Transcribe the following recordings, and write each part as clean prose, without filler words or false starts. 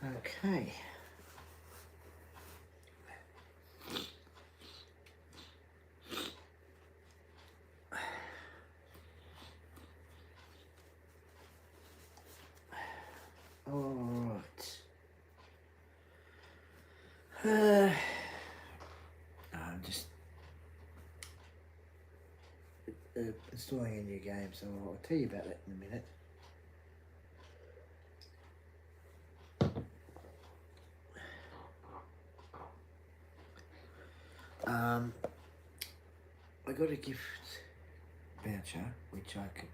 Okay. Alright. I'm just installing a new game, so I'll tell you about that in a minute. I got a gift voucher which I could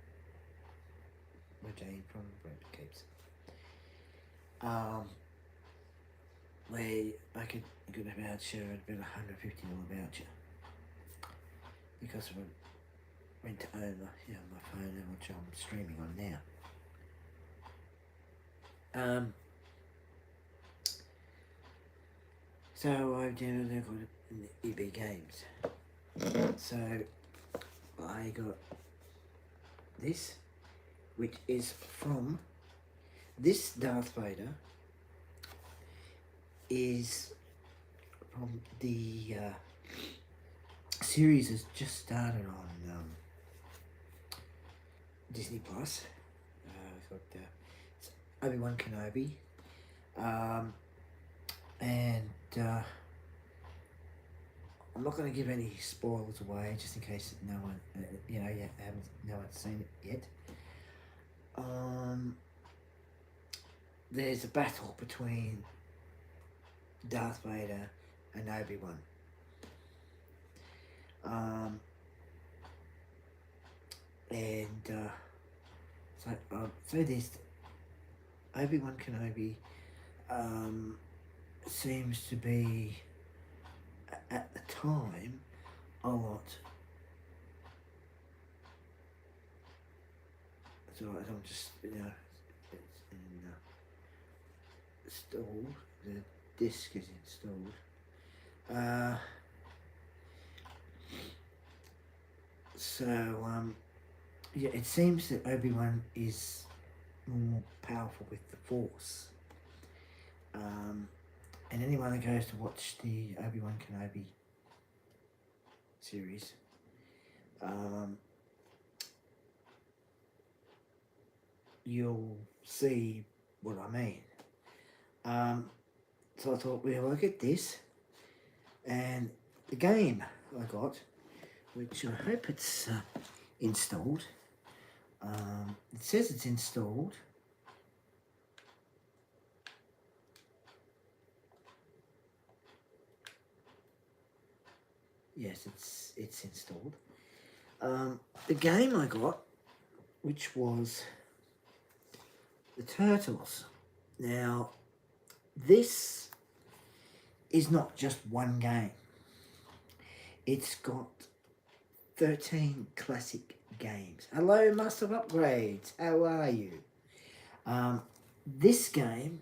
redeem from Brent Keeps. Where I could get a voucher at about $150 voucher because of a rent over, my phone, which I'm streaming on now. So I've downloaded EB Games. So I got this, which is from this Darth Vader is from the series has just started on Disney Plus. It's got it's Obi-Wan Kenobi, and I'm not going to give any spoilers away, just in case no one, no one's seen it yet. There's a battle between Darth Vader and Obi-Wan. So this Obi-Wan Kenobi seems to be at the time a lot. So I don't just it's in installed. The disc is installed. Yeah, it seems that Obi-Wan is more powerful with the Force. And anyone that goes to watch the Obi-Wan Kenobi series, you'll see what I mean. So I thought, well, I'll get this, and the game I got, which I hope it's installed. It says it's installed. Yes, it's installed. The game I got, which was the Turtles. Now, this is not just one game. It's got 13 classic games. Hello, Master of Upgrades. How are you? This game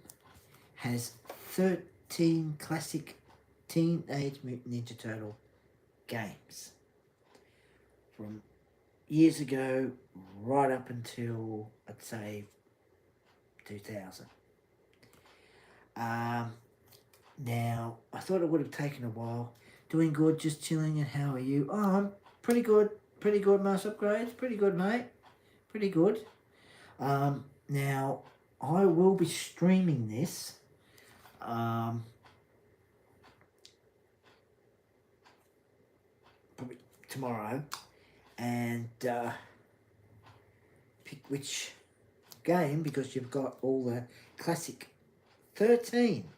has 13 classic Teenage Mutant Ninja Turtle games from years ago right up until, I'd say, 2000. Now, I thought it would have taken a while. Doing good, just chilling, and how are you? Oh, I'm pretty good, Master Upgrades, pretty good, mate, pretty good. Now, I will be streaming this, probably tomorrow, and pick which game, because you've got all the classic 13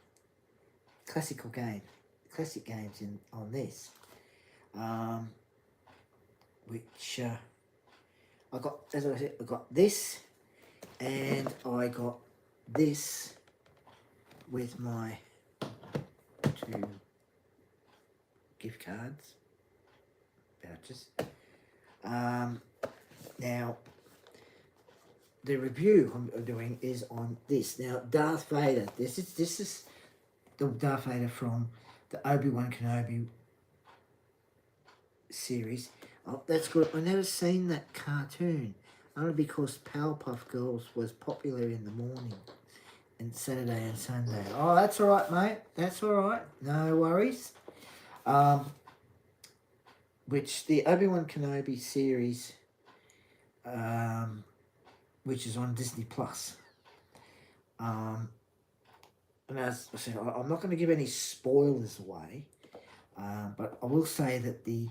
classic games on this, which I got, as I said, I got this, and I got this with my 2 gift cards, vouchers. Now, the review I'm doing is on this. Now, Darth Vader. This is the Darth Vader from the Obi-Wan Kenobi series. Oh, that's good. I've never seen that cartoon, only because Powerpuff Girls was popular in the morning, and Saturday and Sunday. Oh, that's all right, mate. That's all right. No worries. Which the Obi-Wan Kenobi series, which is on Disney Plus. And as I said, I'm not going to give any spoilers away, but I will say that the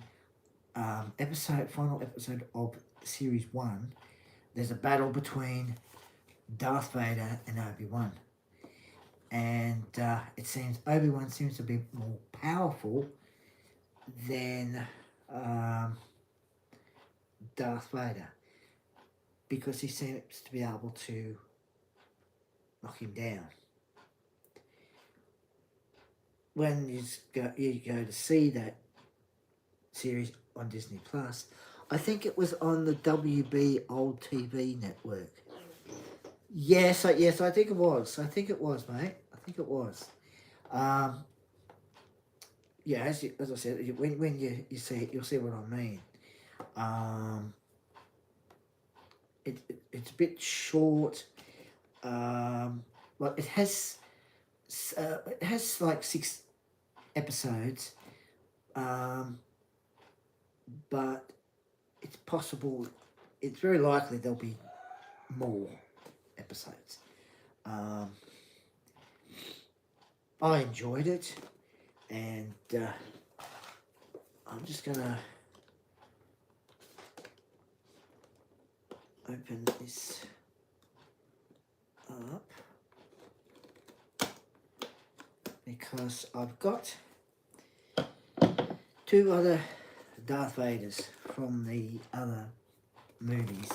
final episode of Series 1, there's a battle between Darth Vader and Obi-Wan. And it seems Obi-Wan seems to be more powerful than Darth Vader, because he seems to be able to knock him down. When you go to see that series on Disney Plus, I think it was on the WB Old TV network. Yes, I think it was. I think it was, mate. I think it was. Yeah, as I said, when you see it, you'll see what I mean. It's a bit short. Well, it has like 6 episodes, but it's possible. It's very likely there'll be more episodes. I enjoyed it, and I'm just gonna open this up because I've got 2 other Darth Vaders from the other movies.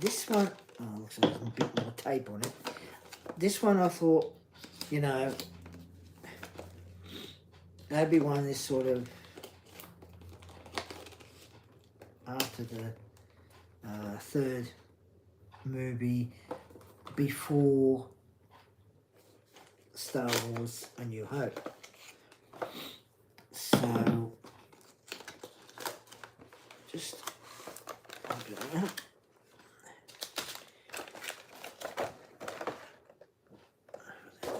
This one, looks like there's a bit more tape on it. This one I thought, Obi-Wan is sort of after the 3rd movie, before Star Wars A New Hope. So, just open it up.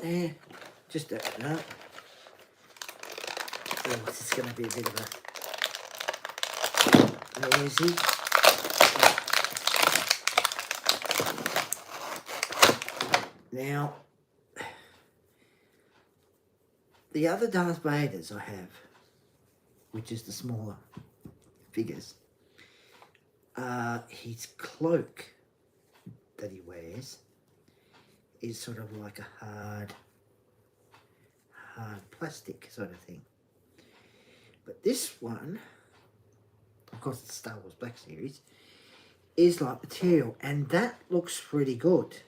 There, just open it up. Oh, this is going to be a bit of a noisy. Now, the other Darth Vaders I have, which is the smaller figures, his cloak that he wears is sort of like a hard plastic sort of thing. But this one, of course it's Star Wars Black Series, is like material, and that looks pretty good.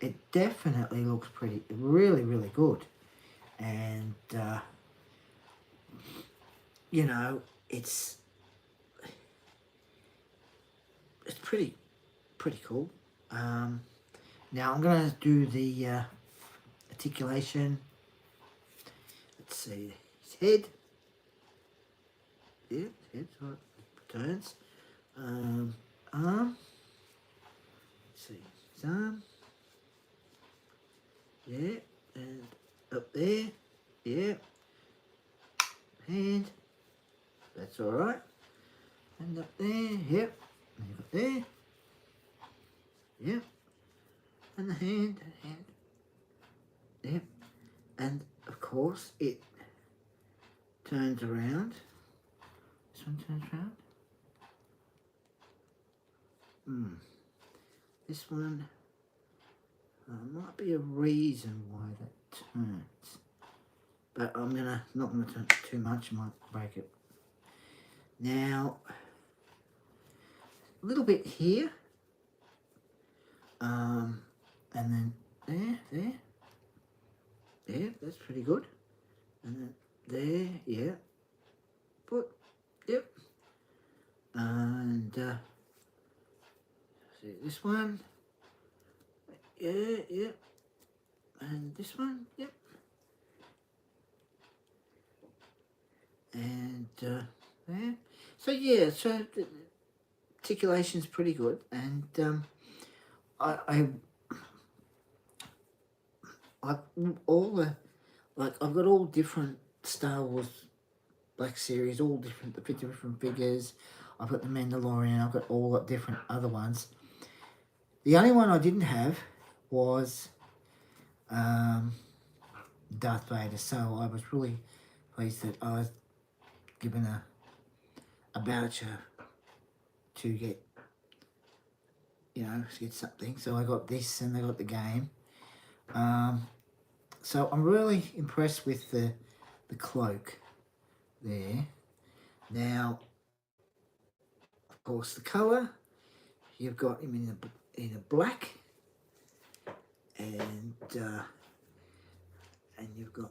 It definitely looks really, really good. And, it's pretty cool. Now I'm going to do the articulation. Let's see, his head. Yeah, head, so it turns. Arm. Let's see, his arm. Yeah, and up there. Yeah. Hand. That's all right. And up there. Yep. And you've got there. Yep. And the hand. Yep. And of course it turns around. This one turns around. This one, might be a reason why that turns, but I'm not gonna turn it too much. I might break it. Now, a little bit here, and then there. That's pretty good. And then there, yeah. Yep. And see this one. Yeah. And this one, yep. And there. So yeah, so the articulation's pretty good, and I all the, like, I've got all different Star Wars Black Series, all different, the different figures. I've got the Mandalorian, I've got all the different other ones. The only one I didn't have was Darth Vader, so I was really pleased that I was given a voucher to get, to get something. So I got this and I got the game. So I'm really impressed with the cloak there. Now, of course, the colour, you've got him in a black, and you've got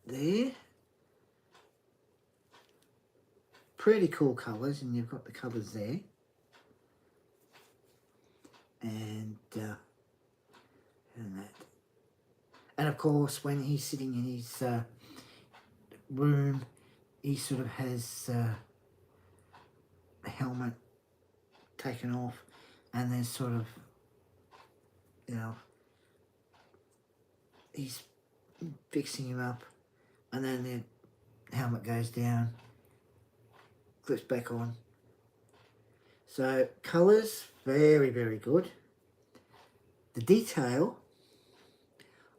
there pretty cool colours, and you've got the colours there, and that, and of course when he's sitting in his room, he sort of has the helmet taken off, and there's sort of, he's fixing him up, and then the helmet goes down, flips back on. So colours, very, very good. The detail,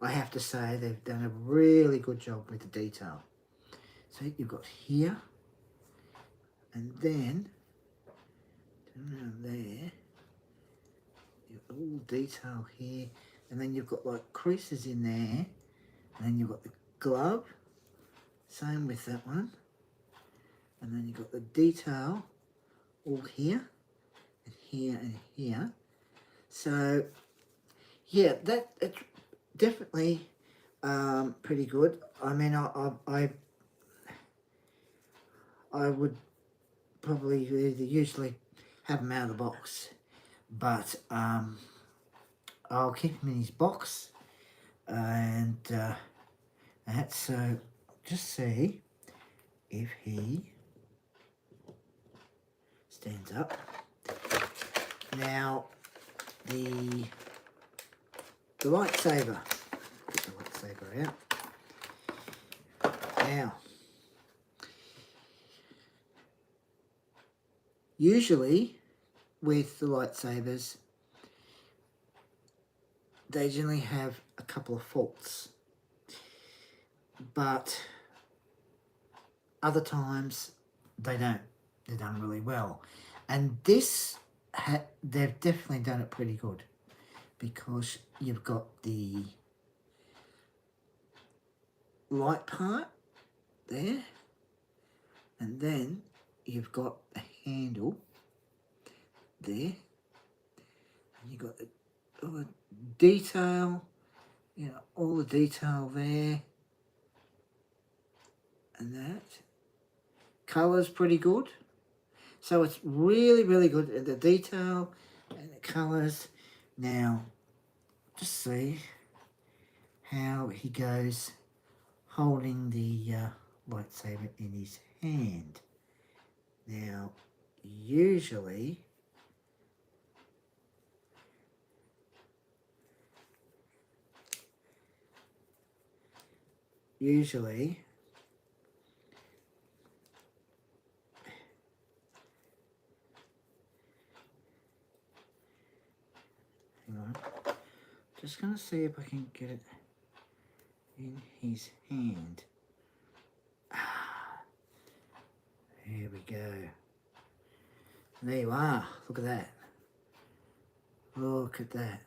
I have to say, they've done a really good job with the detail. So you've got here, and then turn around there, you've got all detail here, and then you've got like creases in there, and then you've got the glove, same with that one, and then you've got the detail all here, and here, and here. So yeah, it's definitely pretty good. I mean, I would probably usually have them out of the box, but I'll keep him in his box, and that's so. Just see if he stands up. Now the lightsaber. Get the lightsaber out. Now, usually with the lightsabers, they generally have a couple of faults, but other times they don't. They're done really well, and this they've definitely done it pretty good, because you've got the light part there, and then you've got the handle there, and you've got all the detail, all the detail there, and that. Colour's pretty good. So it's really, really good. The detail and the colours. Now, just see how he goes holding the lightsaber in his hand. Now, usually hang on, just gonna see if I can get it in his hand. There we go. There you are. Look at that. Look at that.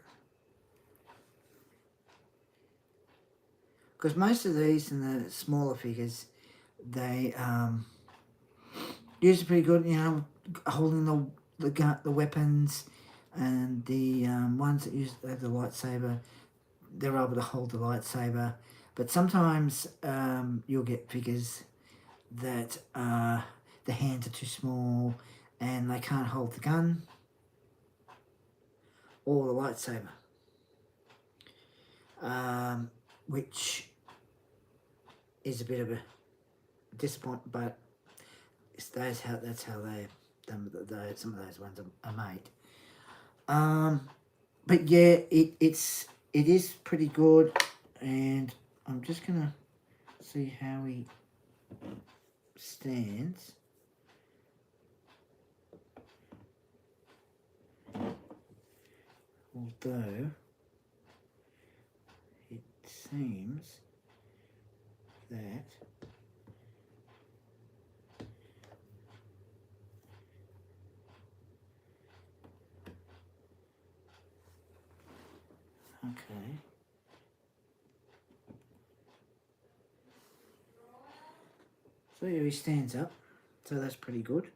Because most of these and the smaller figures, they usually pretty good, holding the weapons, and the ones that have the lightsaber, they're able to hold the lightsaber. But sometimes you'll get figures that the hands are too small and they can't hold the gun or the lightsaber, which is a bit of a disappointment, but that's how they done. Some of those ones are made. But yeah, it is pretty good, and I'm just gonna see how he stands. Although it seems that okay. So yeah, he stands up, so that's pretty good.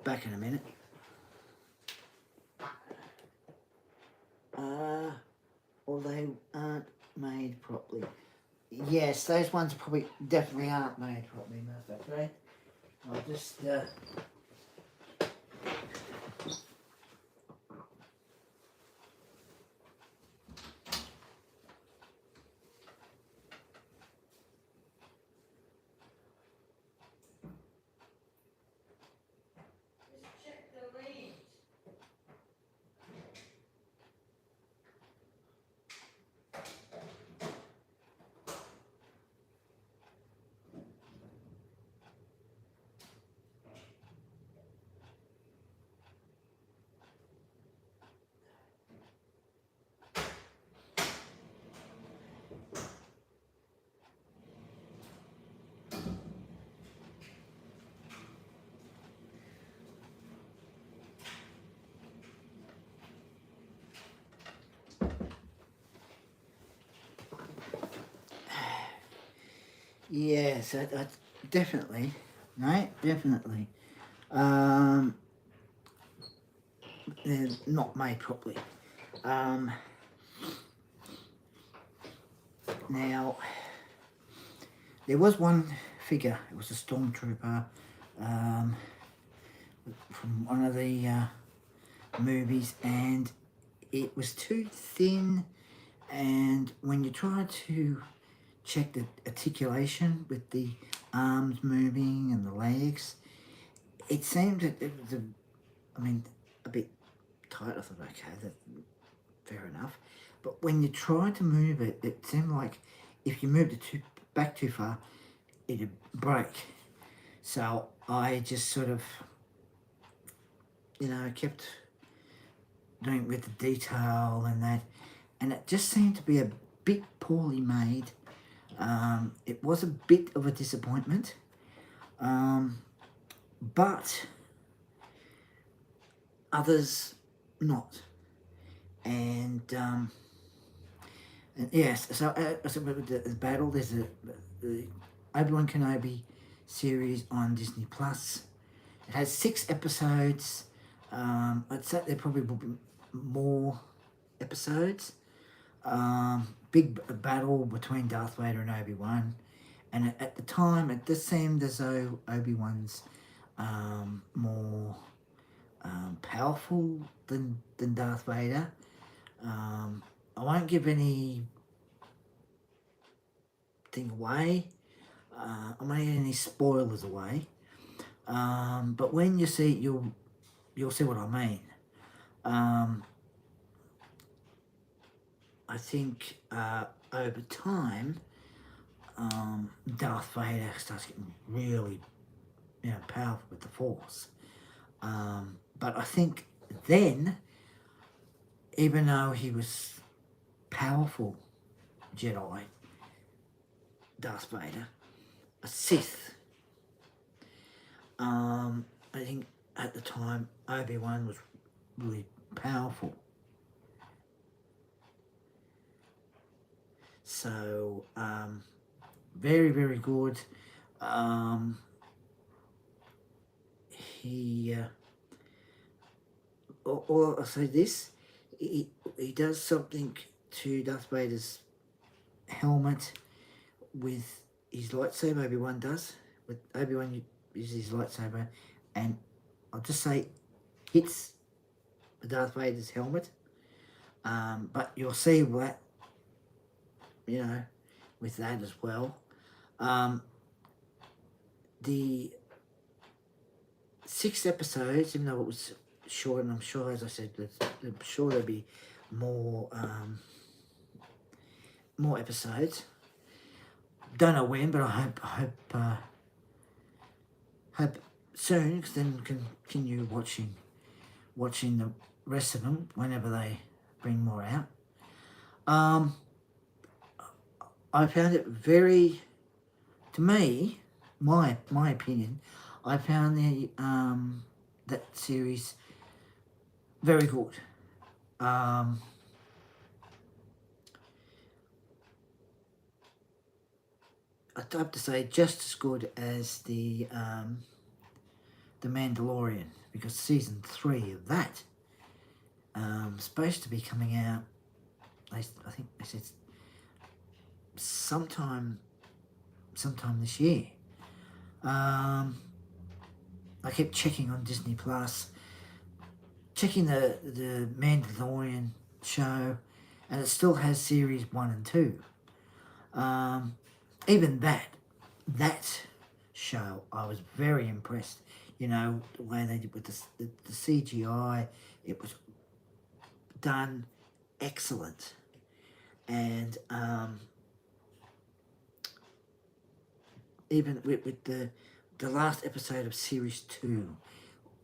Back in a minute. Or they aren't made properly. Yes, those ones probably definitely aren't made properly, that's okay. I'll just check the leaves. Yes, I definitely, right? Definitely. They're not made properly. Now, there was one figure. It was a stormtrooper from one of the movies, and it was too thin. And when you try to check the articulation with the arms moving and the legs, it seemed that it was a bit tight. I thought, okay, that's fair enough. But when you tried to move it, it seemed like if you moved it back too far, it'd break. So I just sort of, kept doing with the detail and that, and it just seemed to be a bit poorly made. It was a bit of a disappointment, but others not. And yes, so with the battle, there's the Obi-Wan Kenobi series on Disney Plus. It has 6 episodes. I'd say there probably will be more episodes. Big battle between Darth Vader and Obi-Wan. And at the time, it just seemed as though Obi-Wan's more powerful than Darth Vader. I won't give anything away. I won't give any spoilers away. But when you see it, you'll see what I mean. I think over time, Darth Vader starts getting really, powerful with the Force. But I think then, even though he was powerful Jedi, Darth Vader, a Sith, I think at the time Obi-Wan was really powerful. So, very, very good. Or I'll say this, he does something to Darth Vader's helmet with his lightsaber. Obi-Wan does. With Obi-Wan uses his lightsaber, and I'll just say hits Darth Vader's helmet. But you'll see that, with that as well. The 6 episodes, even though it was short, and I'm sure, as I said, I'm sure there'll be more more episodes. Don't know when, but I hope soon, because then continue watching the rest of them whenever they bring more out. I found it very, to me, my opinion, I found the that series very good. I'd have to say just as good as the Mandalorian, because season 3 of that supposed to be coming out. I think they said sometime this year. I kept checking on Disney Plus, checking the Mandalorian show, and it still has series 1 and 2. Even that show, I was very impressed. You know, the way they did with the CGI, it was done excellent. And even with the last episode of series 2,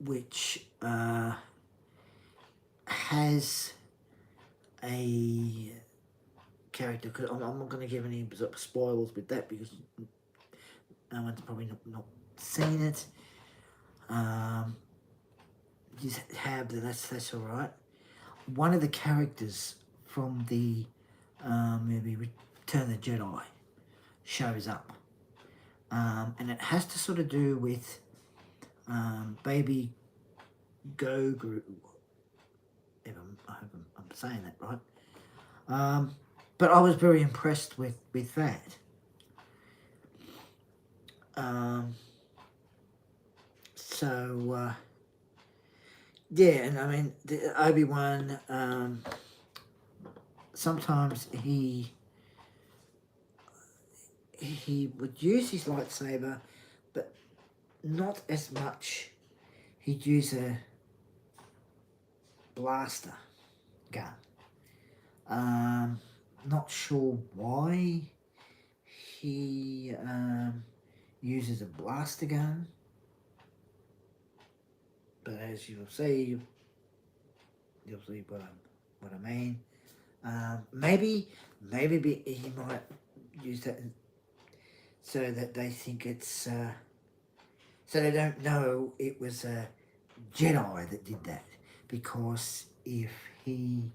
which has a character, because I'm not going to give any spoilers with that, because no one's probably not seen it. You have, that's all right. One of the characters from the movie Return of the Jedi shows up, and it has to sort of do with baby Grogu. I hope I'm saying that right. But I was very impressed with that. Yeah, and I mean, the Obi-Wan, sometimes he would use his lightsaber, but not as much. He'd use a blaster gun. Not sure why he uses a blaster gun, but as you'll see what I mean. Maybe he might use that so that they think it's so they don't know it was a Jedi that did that, because if he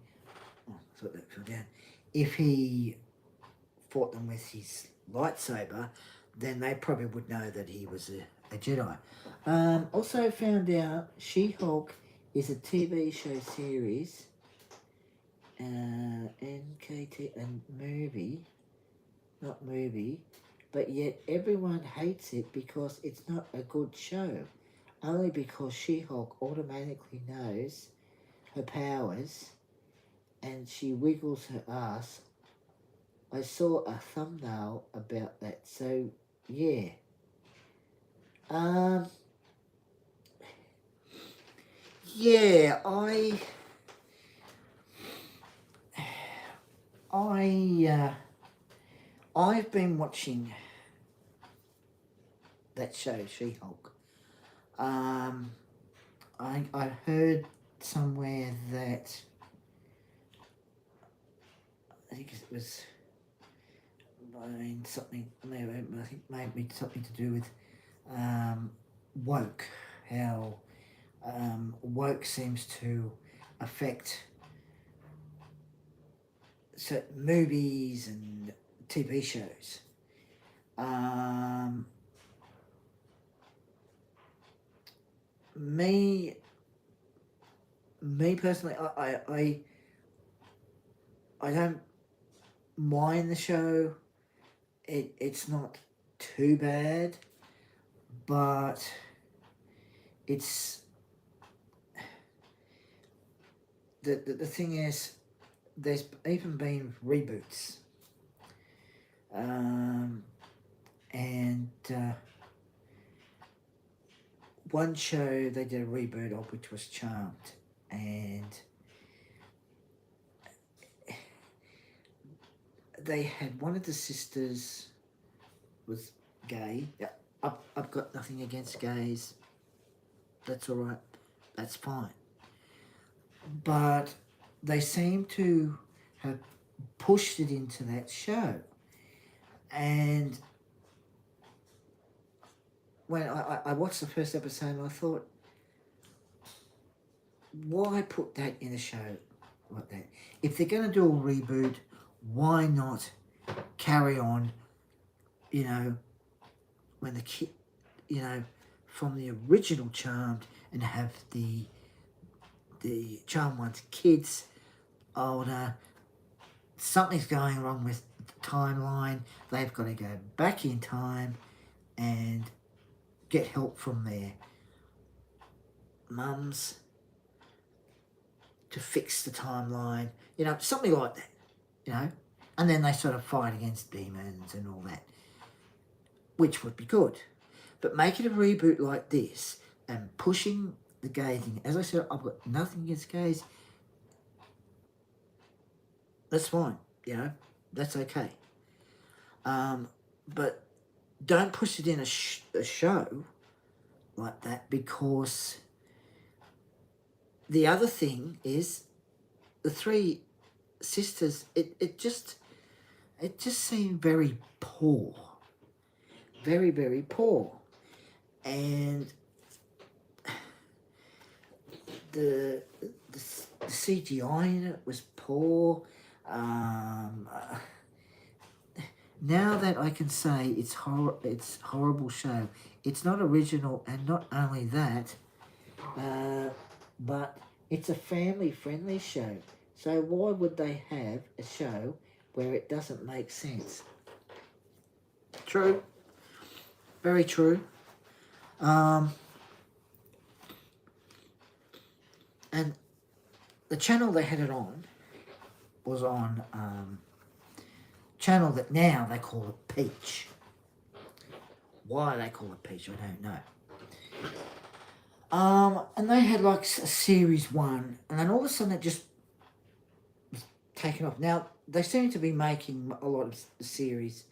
fought them with his lightsaber, then they probably would know that he was a Jedi. Also found out She-Hulk is a TV show series, NKT, and not movie, but yet everyone hates it because it's not a good show, only because She-Hulk automatically knows her powers and she wiggles her ass. I saw a thumbnail about that, so yeah. Yeah, I've been watching that show, She-Hulk. I heard somewhere that I think it was, something, I think maybe something to do with woke, how woke seems to affect certain movies and TV shows. Me personally, I don't mind the show. It's not too bad, but it's the thing is, there's even been reboots, and one show they did a reboot of, which was Charmed, and they had one of the sisters was gay. Yeah, I've got nothing against gays. That's all right. That's fine. But they seem to have pushed it into that show. And when I watched the first episode, I thought, why put that in a show like that? If they're going to do a reboot, why not carry on, you know, when the kid, you know, from the original Charmed, and have the Charmed one's kids older, something's going wrong with the timeline, they've got to go back in time and get help from their mums to fix the timeline, you know, something like that, you know, and then they sort of fight against demons and all that, which would be good. But making a reboot like this and pushing the gay thing, as I said, I've got nothing against gays. That's fine, you know, that's okay. But don't push it in a show like that, because the other thing is the three sisters, it just seemed very poor. Very, very poor. And the CGI in it was poor. Now that I can say it's horrible show, it's not original, and not only that, but it's a family-friendly show. So why would they have a show where it doesn't make sense? True. Very true. And the channel they had it on was on channel that now they call it Peach. Why they call it Peach, I don't know. And they had like a series 1, and then all of a sudden it just was taken off. Now they seem to be making a lot of series,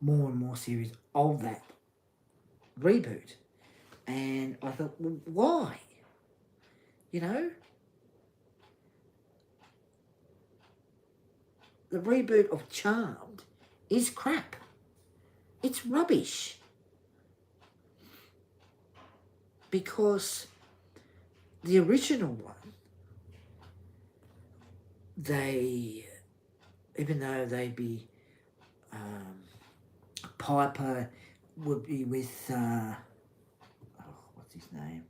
more and more series of that reboot, and I thought, well, why? You know, the reboot of Charmed is crap. It's rubbish. Because the original one, they, even though they'd be, Piper would be with, what's his name?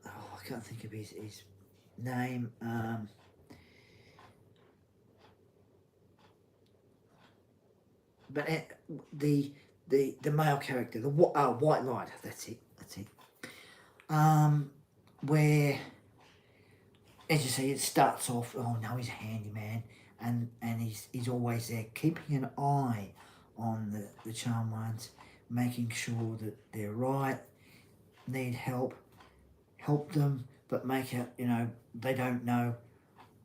I can't think of his name. But the male character, the White Light, that's it. Where, as you see, it starts off, oh no, he's a handyman, and he's always there, keeping an eye on the charm ones, making sure that they're right, need help them, but make it, you know, they don't know,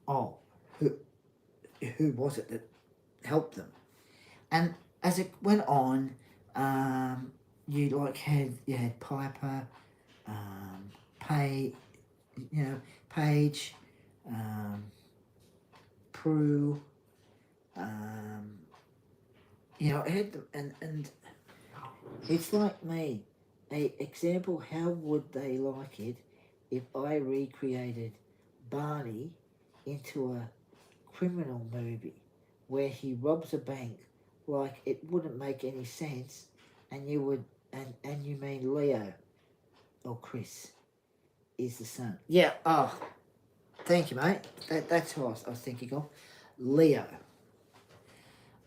oh, who was it that helped them. And as it went on, you had Piper, Paige, Prue, you know, it had them, and it's like me. A example, how would they like it if I recreated Barney into a criminal movie where he robs a bank? Like, it wouldn't make any sense, and you would, and you mean Leo or Chris is the son? Yeah. Oh, thank you, mate. That's who I was thinking of, Leo.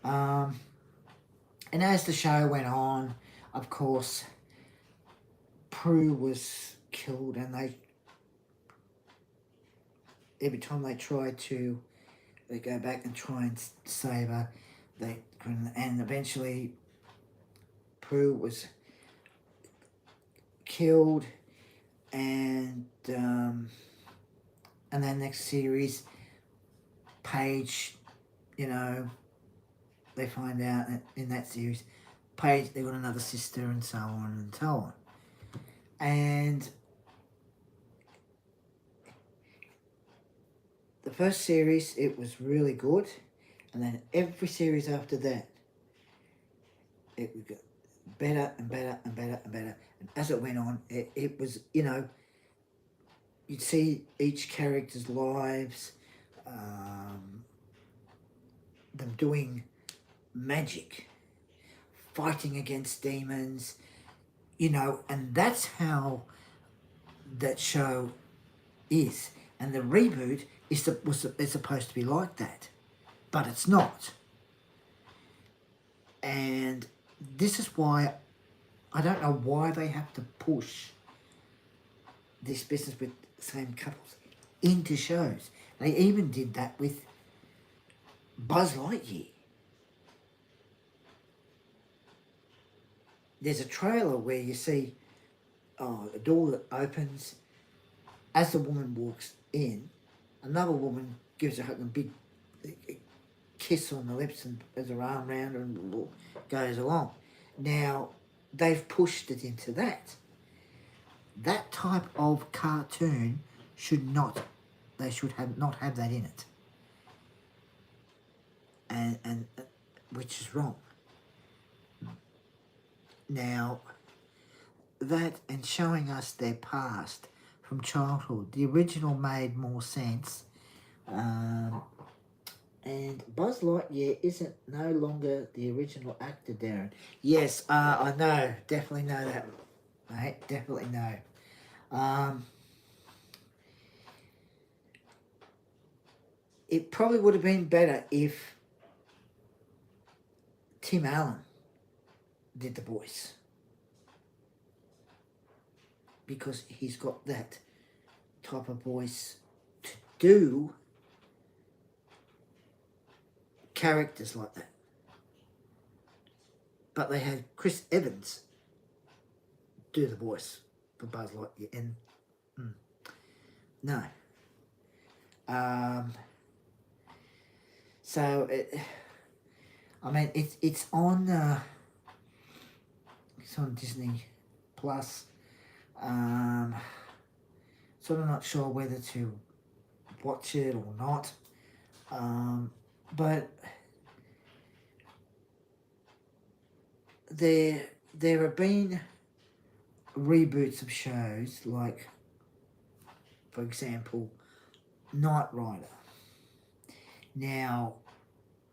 And as the show went on, of course, Prue was killed, and every time they try to, they go back and try and save her, and eventually Prue was killed, and then next series, Paige, you know, they find out in that series, Paige, they got another sister, and so on and so on. And the first series, it was really good, and then every series after that, it would get better and better and better and better. And as it went on, it was, you know, you'd see each character's lives, them doing magic, fighting against demons, you know, and that's how that show is. And the reboot is supposed to be like that, but it's not. And this is why I don't know why they have to push this business with the same couples into shows. They even did that with Buzz Lightyear. There's a trailer where you see a door that opens. As the woman walks in, another woman gives her a big kiss on the lips and has her arm around her and goes along. Now, they've pushed it into that. That type of cartoon they should not have that in it. And which is wrong. Now, that and showing us their past from childhood, the original made more sense. And Buzz Lightyear isn't no longer the original actor, Darren. Yes, I know, definitely know that, mate, definitely know. It probably would have been better if Tim Allen did the voice, because he's got that type of voice to do characters like that. But they had Chris Evans do the voice for Buzz Lightyear, and no. So it's on Disney Plus. Sort of not sure whether to watch it or not. But there have been reboots of shows, like, for example, Knight Rider. Now,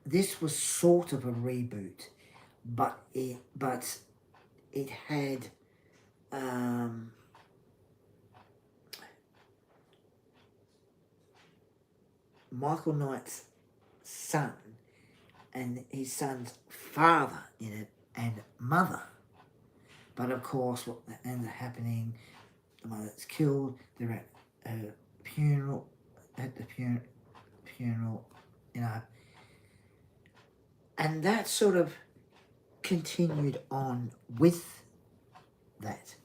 this was sort of a reboot, but it had Michael Knight's son and his son's father in it, and mother. But of course, what ends up happening, the mother's killed, they're at a funeral, you know. And that sort of continued on with that.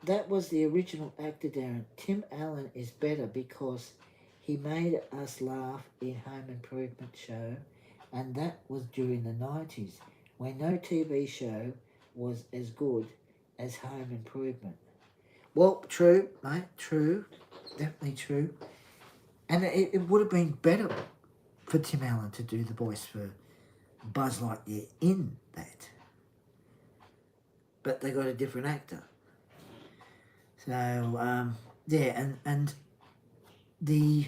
That was the original actor, Darren. Tim Allen is better because he made us laugh in Home Improvement show, and that was during the 90s, when no TV show was as good as Home Improvement. Well, true, mate, true, definitely true. And it would have been better for Tim Allen to do the voice for Buzz Lightyear in that. But they got a different actor. So, yeah, and the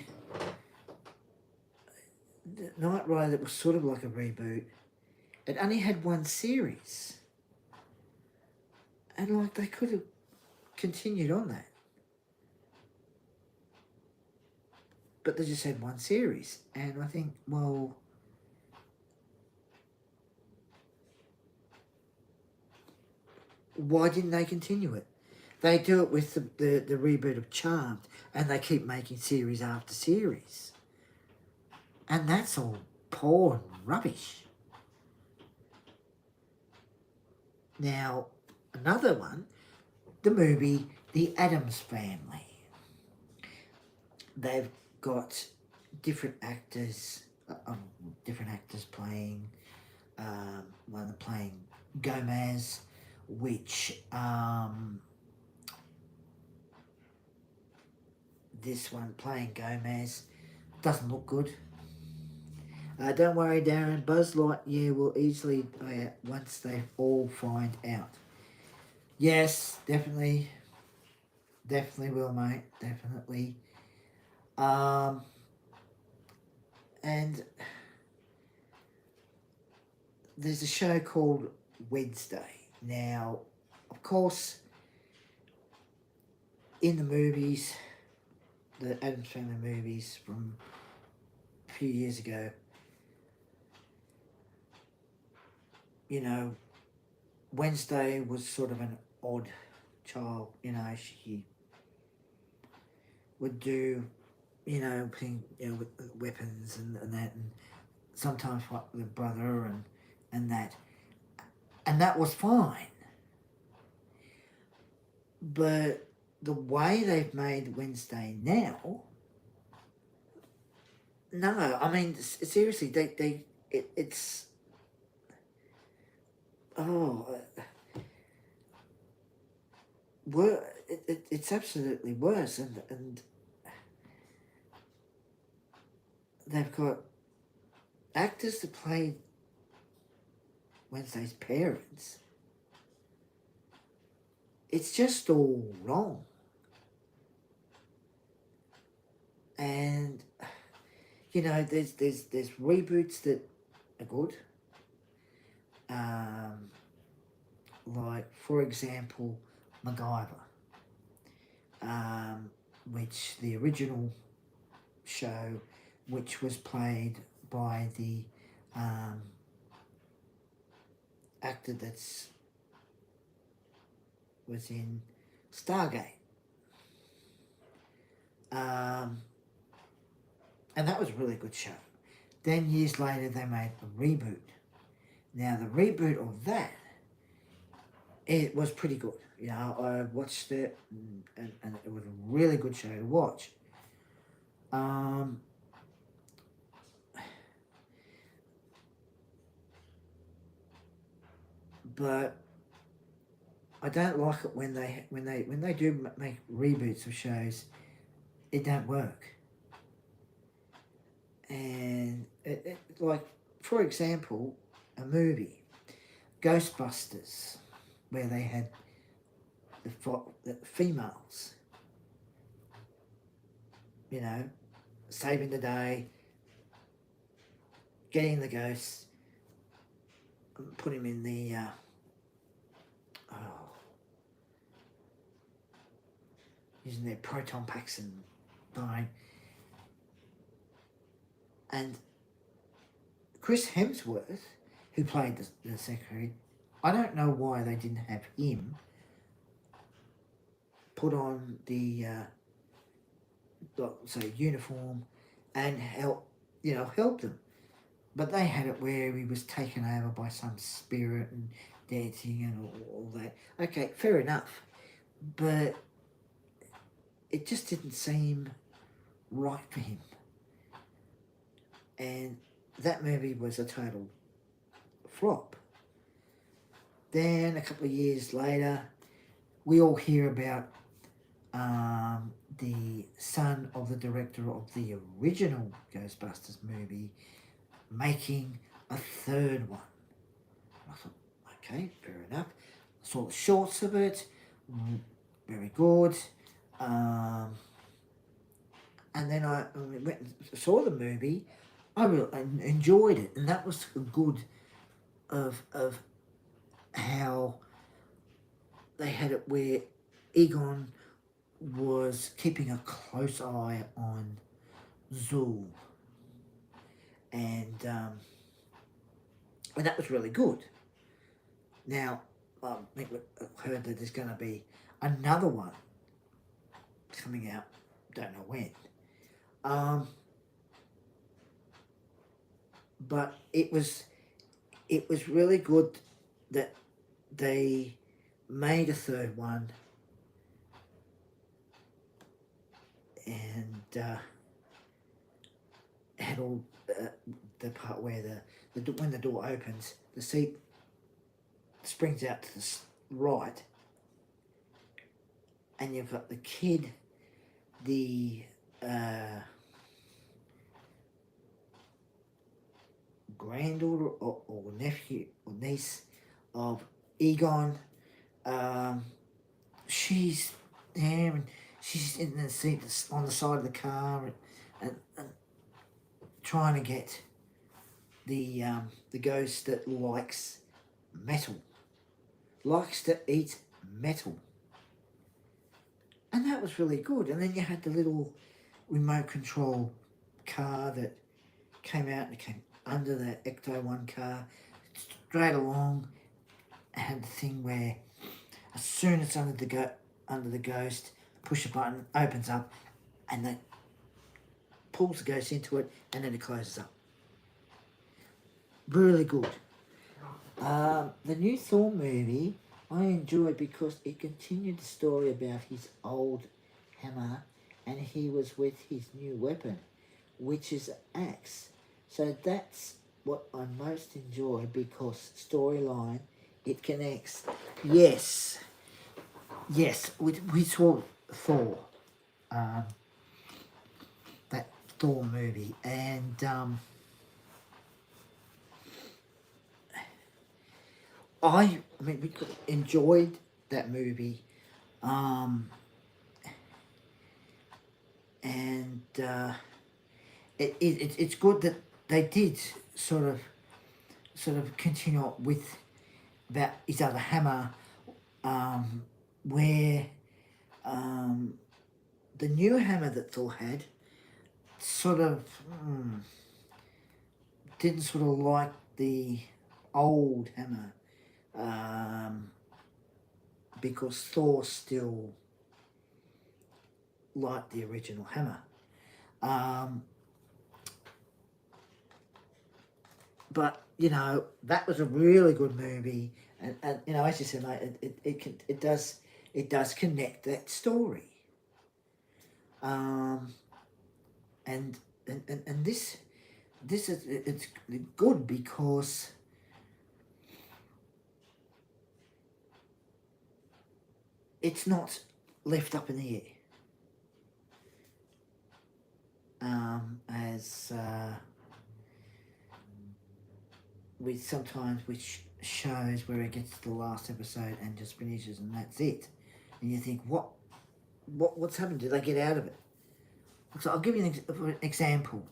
Knight Rider, that was sort of like a reboot, it only had one series. And, like, they could have continued on that. But they just had one series. And I think, well, why didn't they continue it? They do it with the reboot of Charmed, and they keep making series after series. And that's all poor and rubbish. Now, another one, the movie The Addams Family. They've got different actors playing, one playing Gomez, which this one playing Gomez doesn't look good. Don't worry, Darren. Buzz Lightyear will easily play it once they all find out. Yes, definitely. Definitely will, mate. Definitely. And there's a show called Wednesday. Now, of course, in the movies, the Addams Family movies from a few years ago, you know, Wednesday was sort of an odd child. You know, she would do, you know, with weapons and that, and sometimes fight with her brother and that. And that was fine. But the way they've made Wednesday now, no, I mean, seriously, it's it's absolutely worse, and they've got actors to play Wednesday's parents. It's just all wrong. And you know, there's reboots that are good. Like, for example, MacGyver, which the original show, which was played by the actor was in Stargate. And that was a really good show. Then years later they made a reboot. Now the reboot of that, it was pretty good. You know, I watched it and it was a really good show to watch. But I don't like it when they do make reboots of shows, it don't work. And it like, for example, a movie, Ghostbusters, where they had the females, you know, saving the day, getting the ghosts, put him in the using their proton packs and dying. And Chris Hemsworth, who played the secretary, I don't know why they didn't have him put on the uniform and help them. But they had it where he was taken over by some spirit and dancing and all that. Okay, fair enough. But it just didn't seem right for him. And that movie was a total flop. Then a couple of years later, we all hear about the son of the director of the original Ghostbusters movie making a third one. I thought, okay, fair enough. I saw the shorts of it, very good. And then I went and saw the movie. I enjoyed it, and that was good of how they had it where Egon was keeping a close eye on Zool, and that was really good. Now, I heard that there's going to be another one coming out, don't know when. But it was really good that they made a third one, and had all the part where when the door opens, the seat springs out to the right, and you've got the kid, the granddaughter or nephew or niece of Egon. She's there, and she's in the seat on the side of the car, and trying to get the ghost that likes metal, likes to eat metal. And that was really good. And then you had the little remote control car that came out and came under the Ecto-1 car, straight along, had the thing where as soon as it's under the ghost, push a button, opens up, and then pulls the ghost into it, and then it closes up. Really good. The new Thor movie I enjoyed because it continued the story about his old hammer, and he was with his new weapon, which is an axe. So that's what I most enjoy, because storyline, it connects. Yes, we saw Thor, that Thor movie, and I mean, we enjoyed that movie, and it's good that they did sort of continue on with about his other hammer, where the new hammer that Thor had sort of didn't sort of like the old hammer, because Thor still liked the original hammer. But you know, that was a really good movie, and you know, as you said, mate, it does connect that story. And this is, it's good because it's not left up in the air, as with sometimes with shows where it gets to the last episode and just finishes and that's it, and you think, what's happened? Did they get out of it? So I'll give you an example.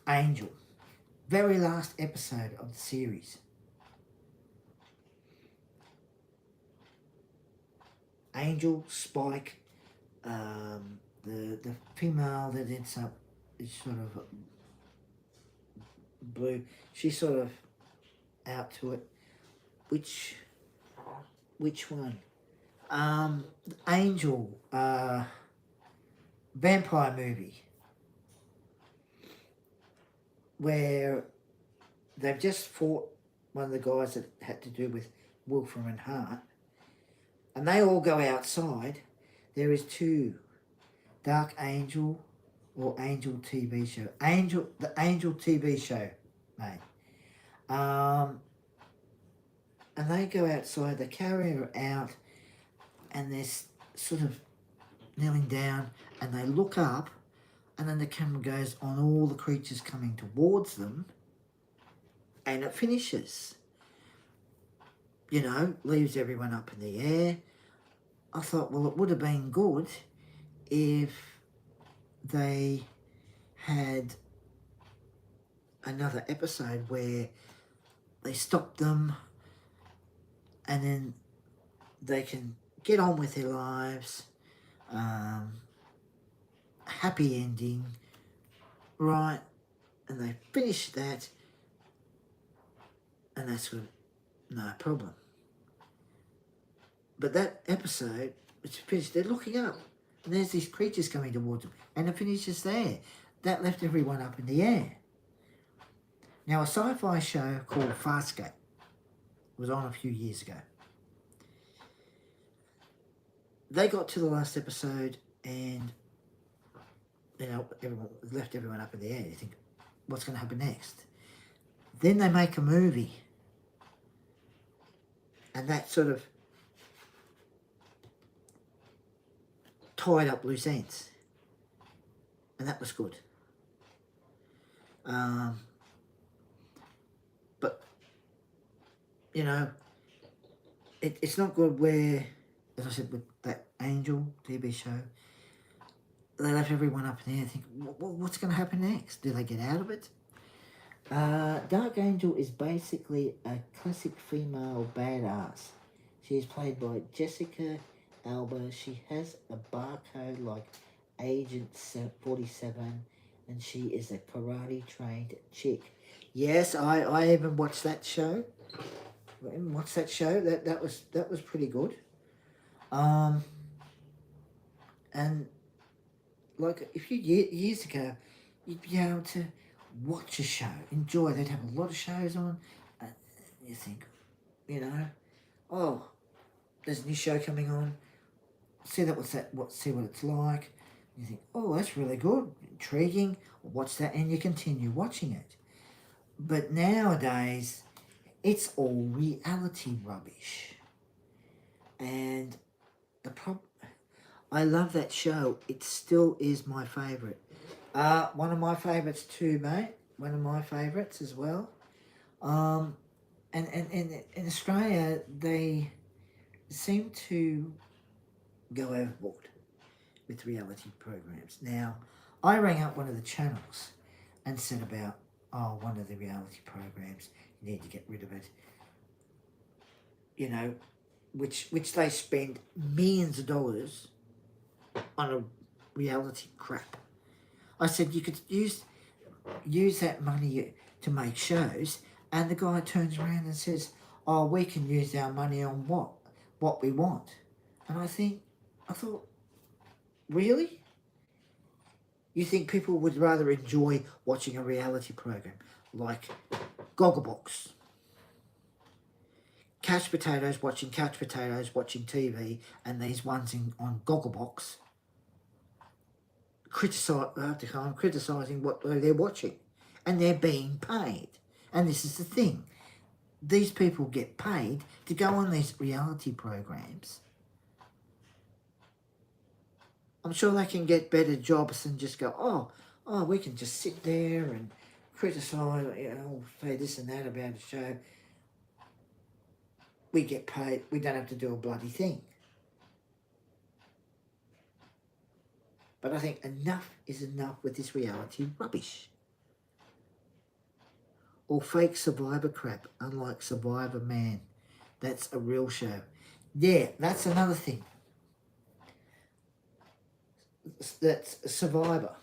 Angel, very last episode of the series. Angel, Spike, the female that ends up is sort of blue. She's sort of out to it. Which one? Angel, vampire movie, where they've just fought one of the guys that had to do with Wolfram and Hart, and they all go outside. There is two, Dark Angel or Angel TV show. The Angel TV show, mate. And they go outside, they carry her out, and they're sort of kneeling down, and they look up, and then the camera goes on all the creatures coming towards them, and it finishes. You know, leaves everyone up in the air. I thought, well, it would have been good if they had another episode where they stop them and then they can get on with their lives, happy ending, right? And they finish that, and that's good, no problem. But that episode, it's finished, they're looking up. And there's these creatures coming towards them. And the finish is there. That left everyone up in the air. Now, a sci-fi show called Farscape was on a few years ago. They got to the last episode and, you know, everyone left everyone up in the air. You think, what's going to happen next? Then they make a movie. And that sort of tied up loose ends. And that was good. But, you know, it's not good where, as I said, with that Angel TV show, they left everyone up in the air thinking, what's going to happen next? Do they get out of it? Dark Angel is basically a classic female badass. She is played by Jessica Alba. She has a barcode like Agent 47, and she is a karate-trained chick. Yes, I even watched that show. That was pretty good. And like a few years ago, you'd be able to watch a show, enjoy. They'd have a lot of shows on, and you think, you know, oh, there's a new show coming on. See what it's like. You think, oh, that's really good, intriguing. Watch that, and you continue watching it. But nowadays, it's all reality rubbish. And I love that show. It still is my favourite. One of my favourites too, mate. One of my favourites as well. And in Australia, they seem to go overboard with reality programs. Now, I rang up one of the channels and said about, one of the reality programs, you need to get rid of it. You know, which they spend millions of dollars on a reality crap. I said you could use that money to make shows, and the guy turns around and says, oh, we can use our money on what we want. And I thought, really? You think people would rather enjoy watching a reality program like Gogglebox, couch potatoes watching TV, and these ones on Gogglebox criticising what they're watching, and they're being paid. And this is the thing, these people get paid to go on these reality programs. I'm sure they can get better jobs than just go, oh, we can just sit there and criticise, say this and that about a show. We get paid, we don't have to do a bloody thing. But I think enough is enough with this reality rubbish. Or fake Survivor crap, unlike Survivor Man. That's a real show. Yeah, that's another thing. That's Survivor.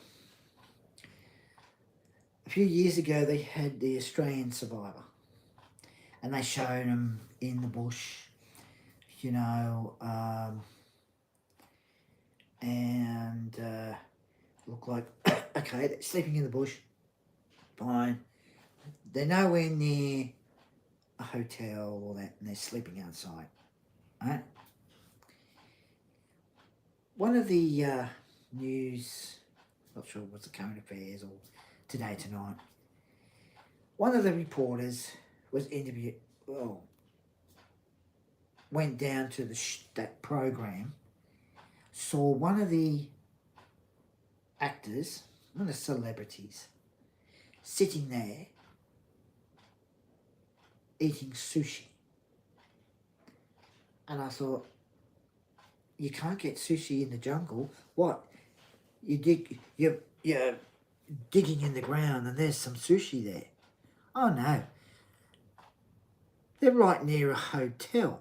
A few years ago, they had the Australian Survivor. And they showed them in the bush, and look like, okay, they're sleeping in the bush, fine. They're nowhere near a hotel or that, and they're sleeping outside, right? One of the news, not sure what's the current affairs or Today Tonight, one of the reporters was interviewed, went down to that program, saw one of the actors, one of the celebrities, sitting there eating sushi. And I thought, you can't get sushi in the jungle. What? You're digging in the ground and there's some sushi there. Oh no. They're right near a hotel.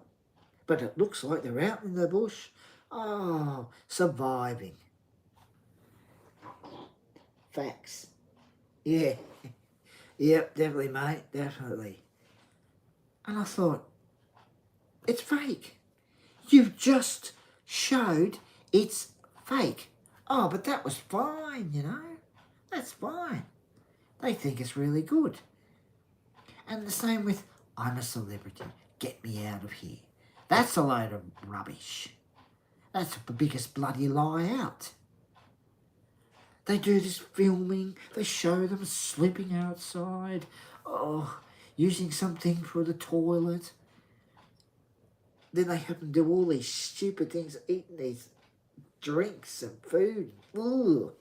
But it looks like they're out in the bush. Oh, surviving. Facts. Yeah. Yep, definitely, mate. Definitely. And I thought, it's fake. You've just showed it's fake. Oh, but that was fine, you know. That's fine. They think it's really good. And the same with, I'm a celebrity. Get me out of here. That's a load of rubbish. That's the biggest bloody lie out. They do this filming. They show them sleeping outside. Oh, using something for the toilet. Then they have them do all these stupid things, eating these drinks and food. Ugh.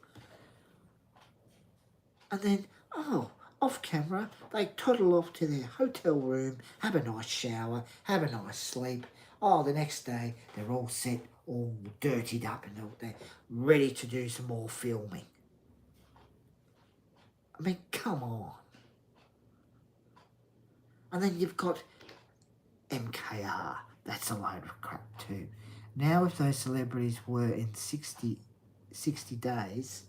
And then, oh, off camera, they toddle off to their hotel room, have a nice shower, have a nice sleep. Oh, the next day, they're all set, all dirtied up, and they're ready to do some more filming. I mean, come on. And then you've got MKR. That's a load of crap too. Now, if those celebrities were in 60 days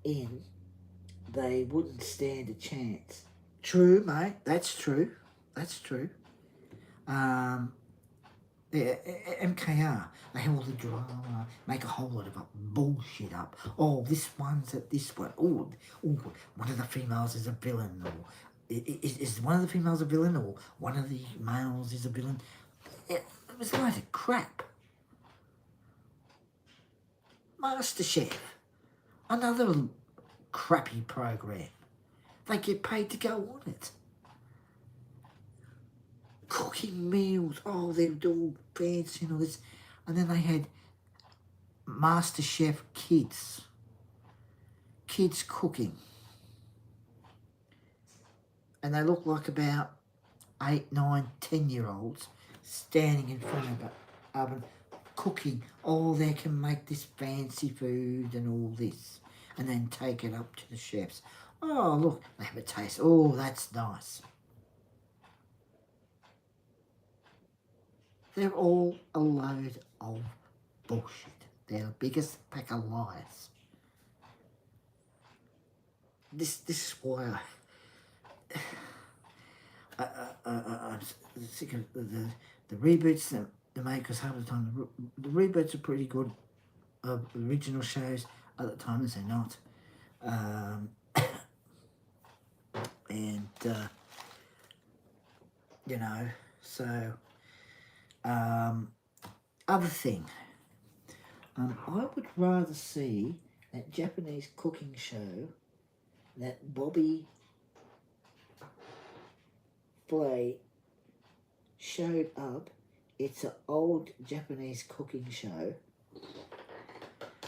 in, they wouldn't stand a chance. True, mate. That's true. That's true. Yeah, MKR, they have all the drama, make a whole lot of bullshit up. Oh, this one's at this one. Oh, one of the females is a villain. Or is one of the females a villain? Or one of the males is a villain? It was a load of crap. MasterChef, another crappy program. They get paid to go on it. Cooking meals, oh, they're all fancy and all this. And then they had MasterChef Kids. Kids cooking. And they look like about 8, 9, 10-year-olds standing in front of an oven cooking. Oh, they can make this fancy food and all this. And then take it up to the chefs. Oh, look, they have a taste. Oh, that's nice. They're all a load of bullshit. They're the biggest pack of lies. This is why I'm sick of the reboots that they make, because half the time the reboots are pretty good of original shows, other times they're not. You know, so... other thing, I would rather see that Japanese cooking show that Bobby Flay showed up. It's an old Japanese cooking show,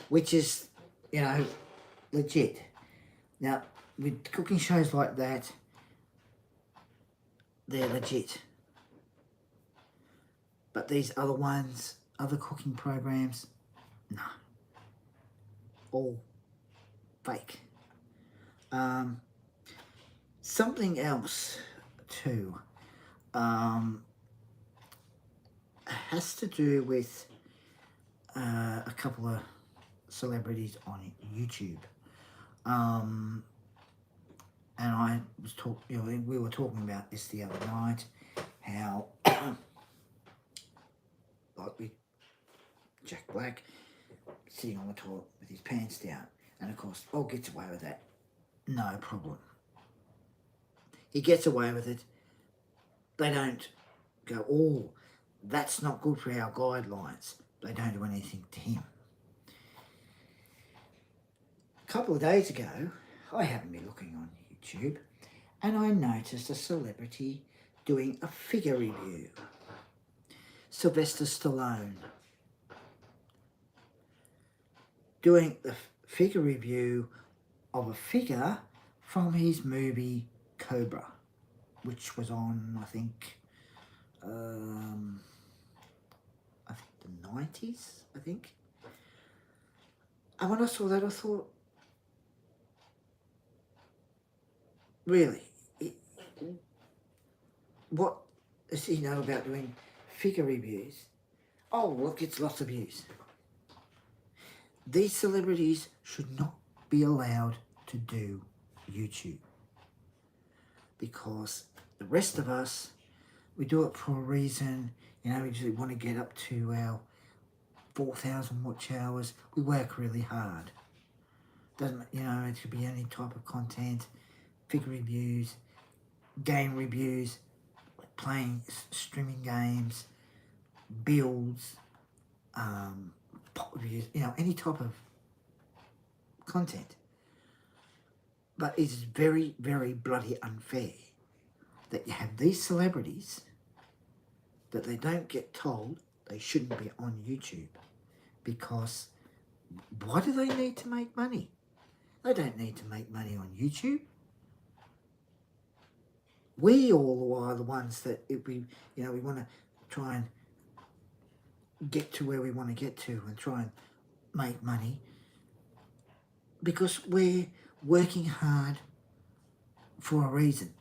which is, you know, legit. Now, with cooking shows like that, they're legit. But these other ones, other cooking programs, no. All fake. Something else too has to do with a couple of celebrities on YouTube. And I was we were talking about this the other night, how like with Jack Black sitting on the toilet with his pants down, and of course, gets away with that, no problem. He gets away with it. They don't go, oh, that's not good for our guidelines. They don't do anything to him. A couple of days ago, I happened to be looking on YouTube, and I noticed a celebrity doing a figure review. Sylvester Stallone doing the figure review of a figure from his movie Cobra, which was on, I think the 90s, I think. And when I saw that, I thought, really, what does he know about doing figure reviews? Oh, look, it's lots of views. These celebrities should not be allowed to do YouTube, because the rest of us We do it for a reason. You know, we just want to get up to our 4,000 watch hours. We work really hard. Doesn't, you know, it could be any type of content, figure reviews, game reviews, playing, streaming games, builds, pop reviews, you know, any type of content. But it's very, very bloody unfair that you have these celebrities that they don't get told they shouldn't be on YouTube. Because why do they need to make money? They don't need to make money on YouTube. We all are the ones that if we, you know, we want to try and get to where we want to get to and try and make money because we're working hard for a reason.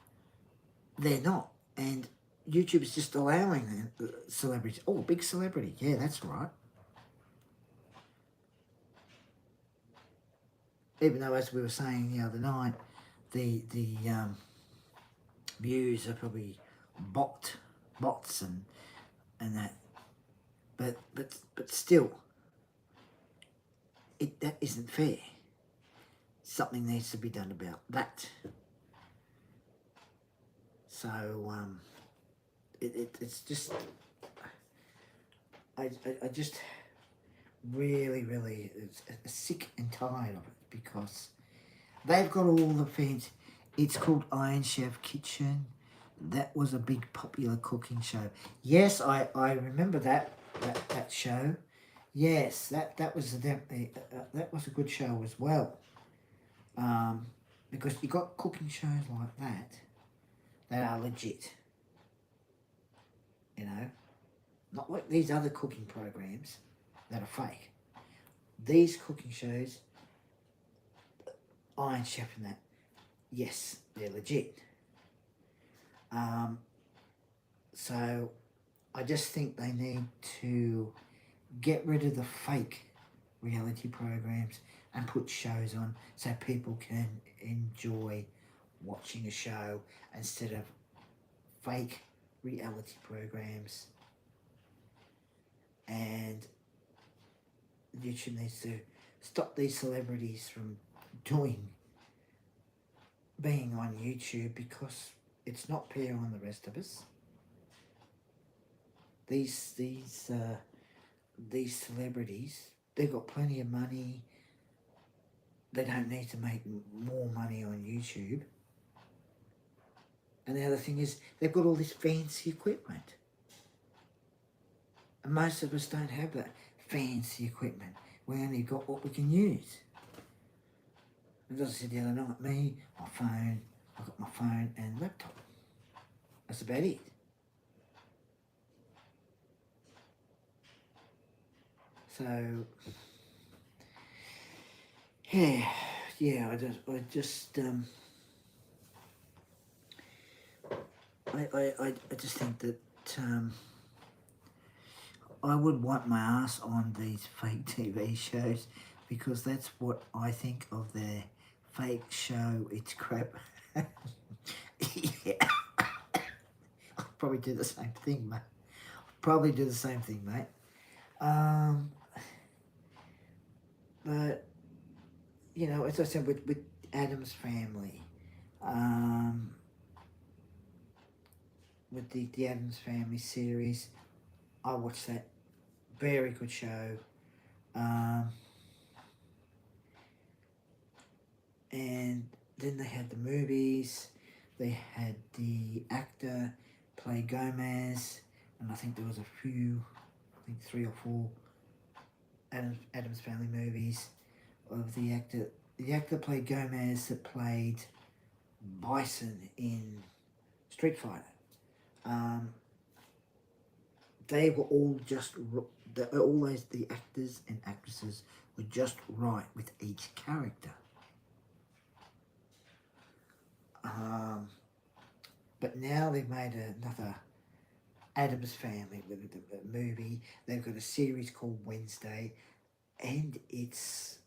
They're not. And YouTube is just allowing celebrities. Oh, big celebrity. Yeah, that's right. Even though, as we were saying the other night, the views are probably bots and that, but still, that isn't fair. Something needs to be done about that. So it's just I just really sick and tired of it because they've got all the fans. It's called Iron Chef Kitchen. That was a big popular cooking show. Yes, I remember that show. Yes, that was definitely that was a good show as well. Because you got cooking shows like that are legit. You know, not like these other cooking programs that are fake. These cooking shows, Iron Chef and that, yes, they're legit. So I just think they need to get rid of the fake reality programs and put shows on so people can enjoy watching a show instead of fake reality programs. And YouTube needs to stop these celebrities from being on YouTube because it's not fair on the rest of us. These celebrities, they've got plenty of money. They don't need to make more money on YouTube. And the other thing is, they've got all this fancy equipment. And most of us don't have that fancy equipment. We only got what we can use. As I said the other night, I've got my phone and laptop. That's about it. So, I just think that I would wipe my ass on these fake TV shows because that's what I think of their fake show. It's crap. Yeah. I'll probably do the same thing, mate. But, you know, as I said, with Addams Family, with the Addams Family series, I watched that. Very good show. And then they had the movies. They had the actor play Gomez, and I think there was a few, I think 3 or 4 Addams Family movies of the actor. The actor played Gomez that played Bison in Street Fighter. They were all just, always the actors and actresses were just right with each character. But now they've made another Addams Family with a movie. They've got a series called Wednesday, and it's,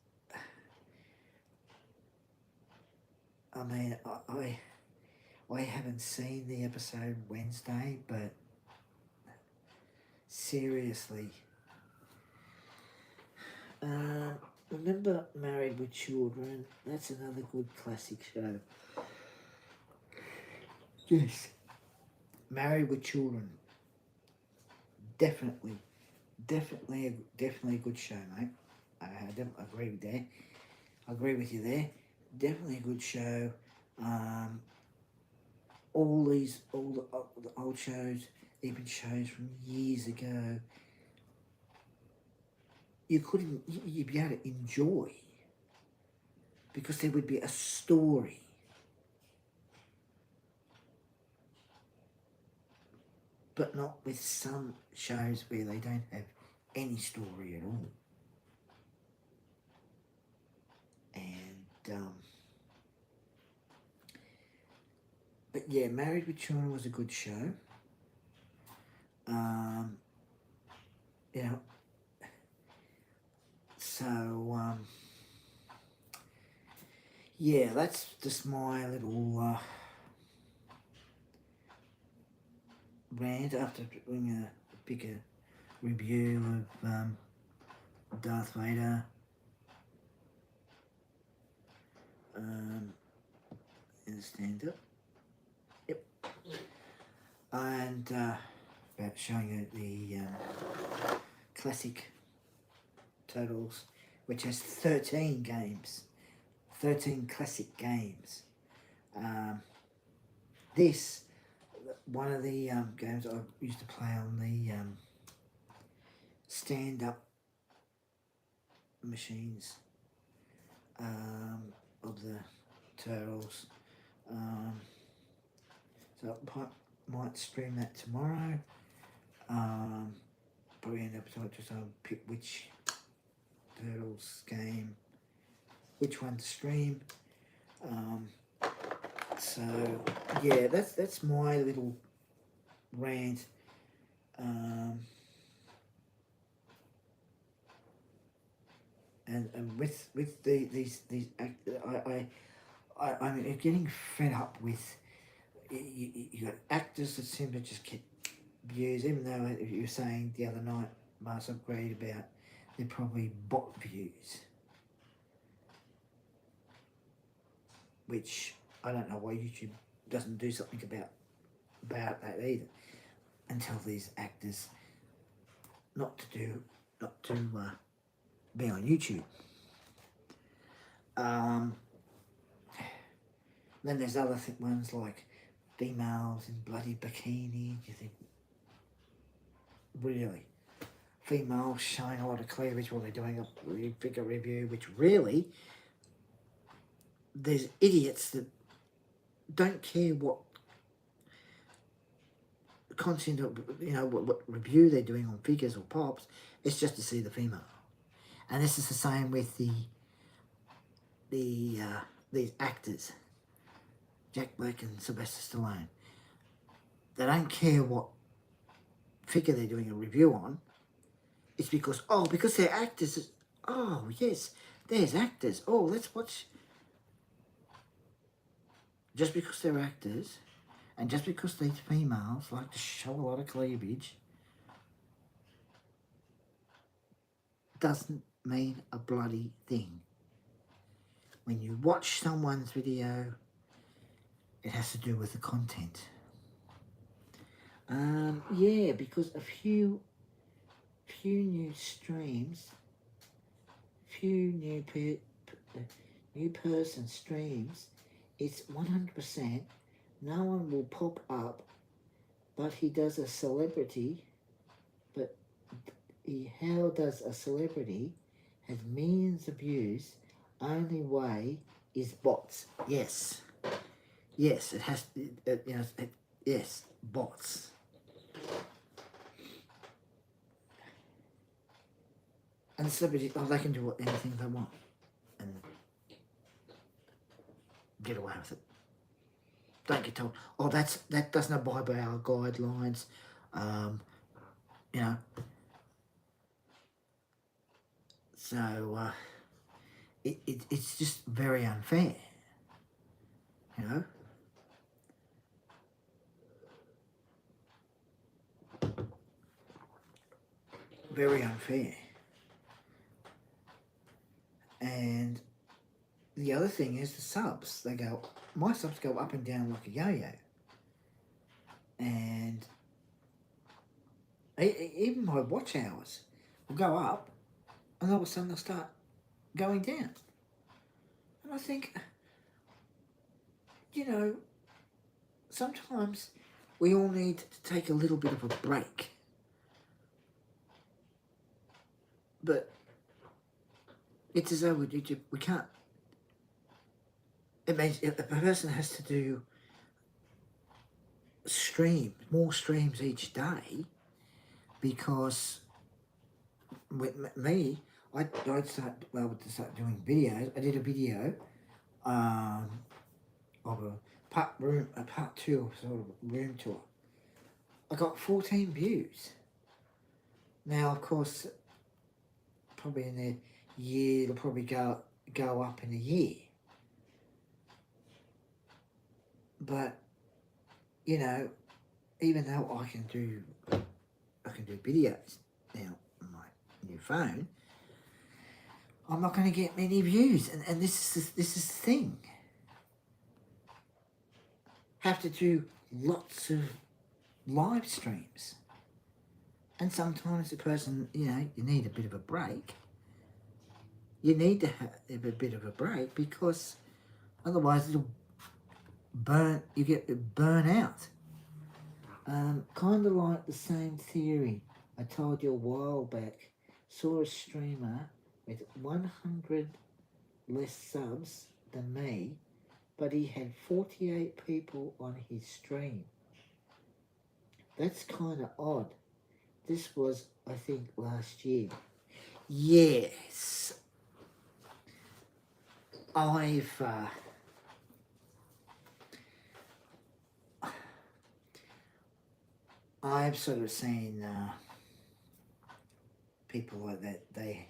I mean, I haven't seen the episode Wednesday, but seriously, remember Married with Children? That's another good classic show. Yes, Married with Children. Definitely a good show, mate. I agree with that. I agree with you there. Definitely a good show. All the old shows, even shows from years ago, you'd be able to enjoy because there would be a story. But not with some shows where they don't have any story at all. And but yeah, Married with Children was a good show. You know, so yeah, that's just my little rant after doing a bigger review of Darth Vader. In stand up. Yep. And about showing you the classic totals, which has 13 games, 13 classic games. This, one of the games I used to play on the stand-up machines of the turtles. So I might stream that tomorrow. Probably end up just pick which turtles game, which one to stream. So yeah, that's my little rant. And with these I'm getting fed up with you got actors that seem to just get views, even though you were saying the other night, Mars Upgrade, about they're probably bot views, which I don't know why YouTube doesn't do something about that either, and tell these actors not to be on YouTube. Then there's other ones like females in bloody bikinis. You think, really? Females showing a lot of cleavage while they're doing a figure review, which really, there's idiots that don't care what content or what review they're doing on figures or pops. It's just to see the female. And this is the same with these actors, Jack Black and Sylvester Stallone. They don't care what figure they're doing a review on. It's because they're actors. Oh yes, there's actors. Oh, let's watch. Just because they're actors, and just because these females like to show a lot of cleavage, doesn't mean a bloody thing. When you watch someone's video, it has to do with the content. Yeah, because a few new streams, few new person streams, it's 100%. No one will pop up, but he does a celebrity. But how does a celebrity has millions of views? Only way is bots. Yes, it has. Yes, bots. And celebrities, they can do anything they want and get away with it. Don't get told, that doesn't abide by our guidelines. So it's just very unfair. very unfair. And the other thing is the subs. My subs go up and down like a yo-yo. And even my watch hours will go up, and all of a sudden they'll start going down. And I think, sometimes we all need to take a little bit of a break. But it's as though we can't. It means if a person has to do more streams each day, because with me, I'd start doing videos. I did a video of a part 2 sort of room tour. I got 14 views. Now, of course, probably in a year, it'll probably go up in a year. But, even though I can do videos now on my new phone, I'm not going to get many views, and this is the thing. Have to do lots of live streams, and sometimes the person, you need a bit of a break. You need to have a bit of a break, because otherwise you get burn out. Kind of like the same theory I told you a while back. Saw a streamer with 100 less subs than me, but he had 48 people on his stream. That's kind of odd. This was, I think, last year. Yes. I've sort of seen people like that. They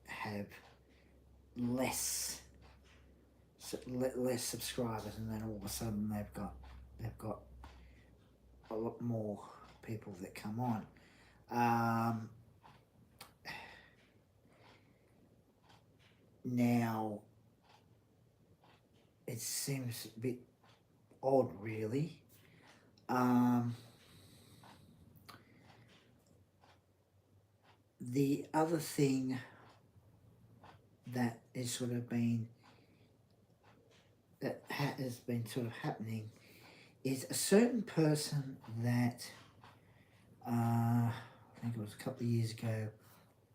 have less subscribers, and then all of a sudden they've got a lot more people that come on. Now it seems a bit odd, really. The other thing that has sort of been sort of happening is a certain person that I think it was a couple of years ago,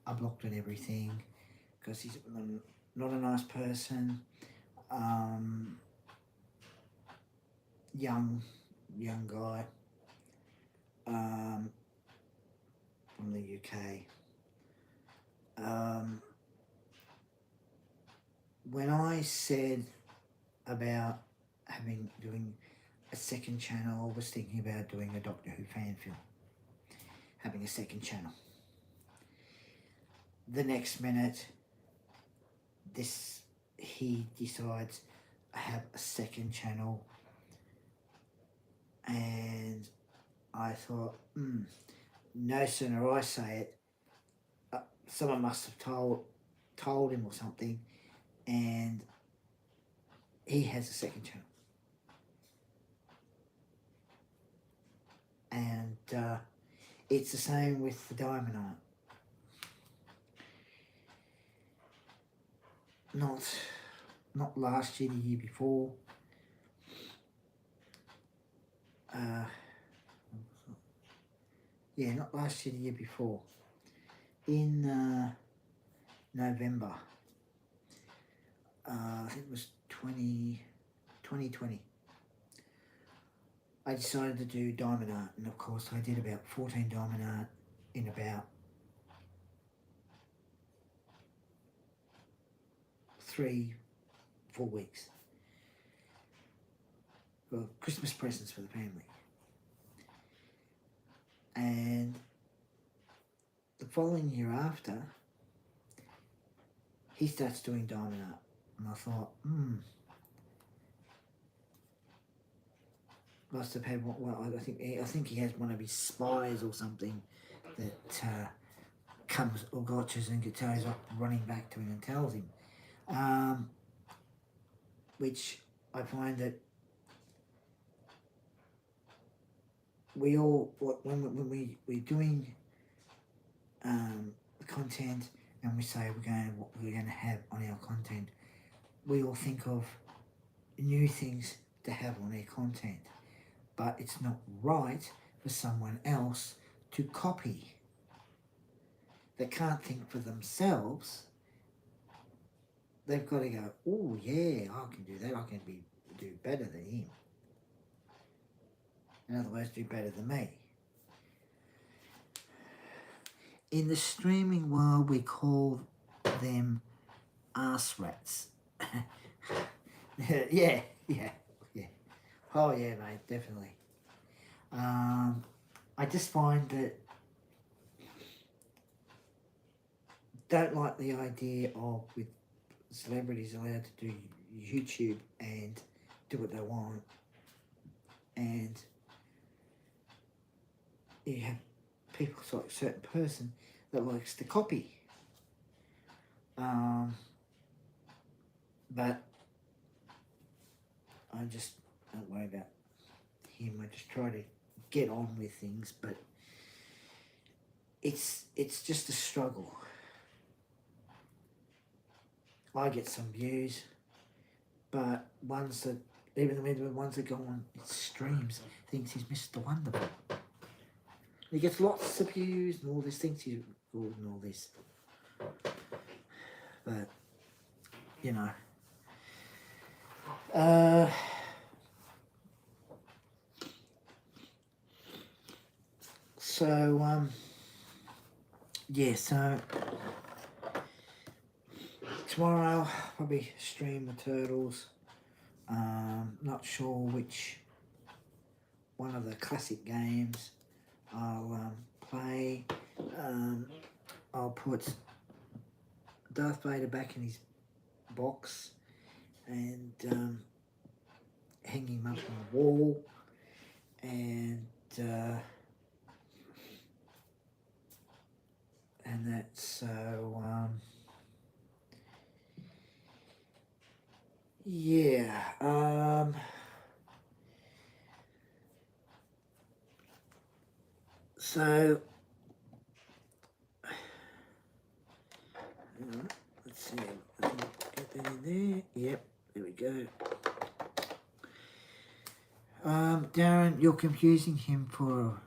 I blocked on everything because he's not a nice person. Young guy from the UK. When I said about doing a second channel, I was thinking about doing a Doctor Who fan film, having a second channel. The next minute, he decides I have a second channel, and I thought, no sooner I say it, someone must have told him or something, and he has a second channel. And it's the same with the Diamond Art. Not last year, the year before. Not last year, the year before. In November, I think it was 2020, I decided to do diamond art, and of course I did about 14 diamond art in about 3-4 weeks. Well, Christmas presents for the family. And the following year after, he starts doing diamond art, and I thought, must have had I think he has one of his spies or something that comes or gotchas and goes up running back to him and tells him. Which I find that we all, when we're doing content and we say what we're going to have on our content, we all think of new things to have on their content, but it's not right for someone else to copy. They can't think for themselves. They've got to go, oh yeah, I can do that, I can do better than him. In other words, do better than me. In the streaming world, we call them arse rats. yeah. Oh yeah, mate, definitely. I just find that don't like the idea of with celebrities allowed to do YouTube and do what they want, and you have people like a certain person that likes to copy. But I just don't worry about him. I just try to get on with things, but it's just a struggle. I get some views, but ones that, even the ones that go on streams, thinks he's Mr. Wonderful. He gets lots of views and all this, thinks he's good and all this. But, you know. Yeah, so tomorrow I'll probably stream the Turtles. Not sure which one of the classic games I'll play. I'll put Darth Vader back in his box and hang him up on the wall, and that's so yeah. So let's see, I can get that in there. Yep, there we go. Darren, you're confusing him for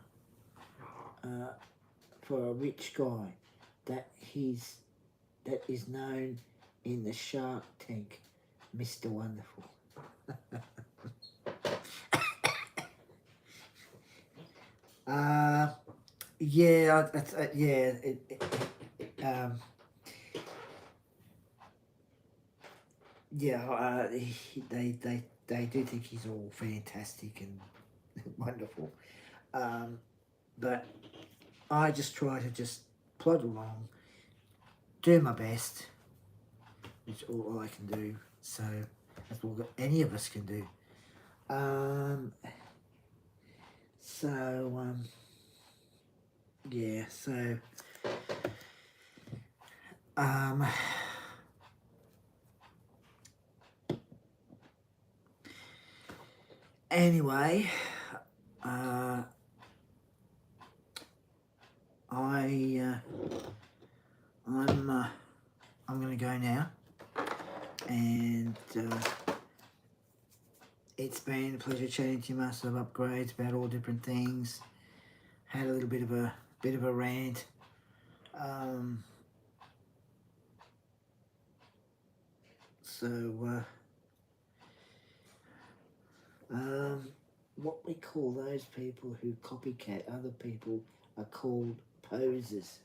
a rich guy that is known in the Shark Tank, Mr. Wonderful. Yeah, they do think he's all fantastic and wonderful, but I just try to just plod along, do my best, which is all I can do. So that's all that any of us can do. Yeah, so anyway, I'm gonna go now, and it's been a pleasure chatting to you, Master of Upgrades, about all different things. Had a little bit of a rant. What we call those people who copycat other people are called posers.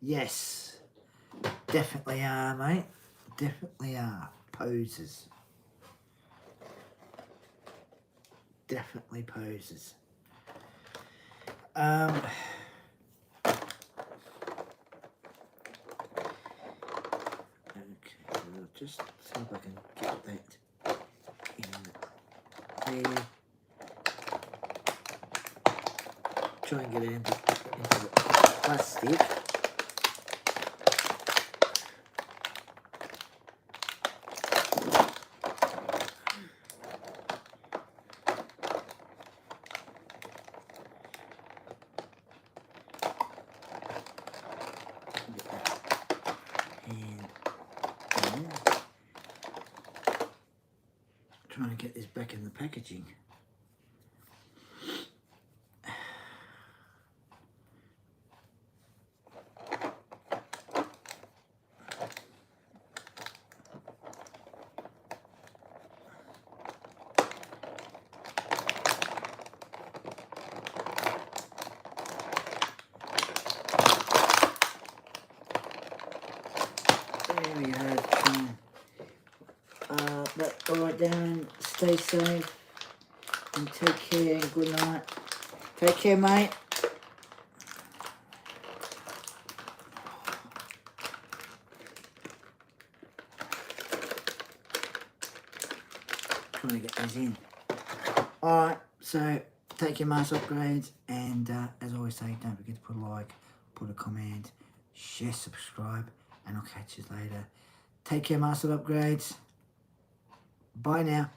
Yes, definitely are, mate. Definitely are posers. Definitely posers. Okay, I'll just see if I can get that in there. Try and get it into the plastic. Trying to get this back in the packaging. There we have but alright, Darren, stay safe and take care and good night. Take care, mate. Trying to get those in. Alright, so take your mask upgrades, and as I always say, don't forget to put a like, put a comment, share, subscribe, and I'll catch you later. Take care, master upgrades. Bye now.